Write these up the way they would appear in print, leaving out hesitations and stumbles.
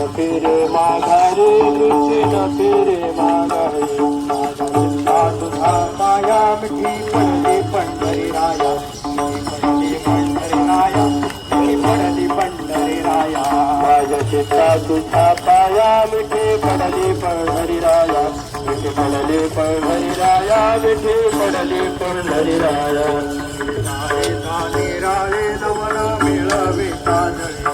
फिरे माघारी कृष्ण फिरे माघारी तुझा माया मिठी पडली पंढरी राया पडली पंढरी राया पडली पंढरी राया माझ्या चित्ता तुझा पाया मिठी पडली पंढरी राया मिठी पडली पंढरी राया मिठी पडली पंढरी राया राळे नवना मिळवे साजळे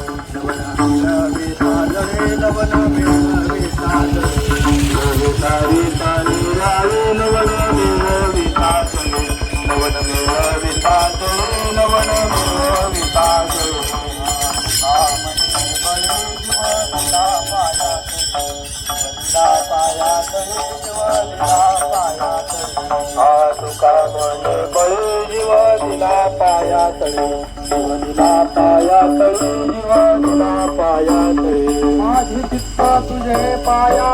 मिळवे साजळे नवना मिळवे साजळे सारी सारी राळे नवना मिळवे साजळे नवन मिळवे साजळे नवन मिळवे साजळे तुका म्हणे बळी जीव दिला पाया तळी जीव दिला पाया तळी जीव दिला पाया तळी माझी चित्त तुझे पाया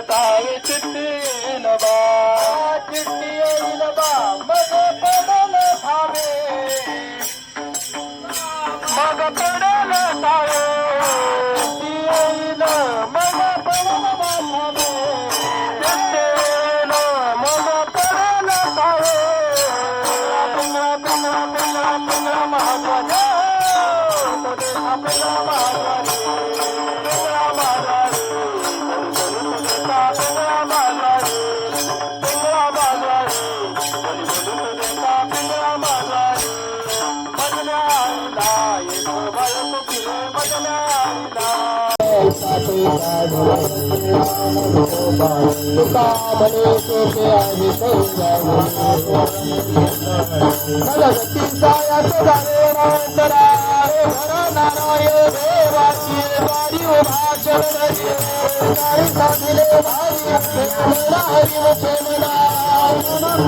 तावे चिट्टी येईल बा चिट्टी येईल बा मग पडल थावे मग पडल थावे येईल मग पडल थावे चिट्टी येईल मग पडल थावे पिंगळा पिंगळा पिंगळा पिंगळा महाद्वारे पिंगळा महाद्वारे पिंगळा महाद्वारे पिंगळा महाद्वारे पिंगळा महाद्वारे पिंगळा महाद्वारे बदल्या आईला येतो बाळक फिरे बदल्या तुका म्हणे सोपे आहे जगतीचा झाले रांतरा घर नारायण देवाची वारी भाषण साधिले भारी हरी मुखे मना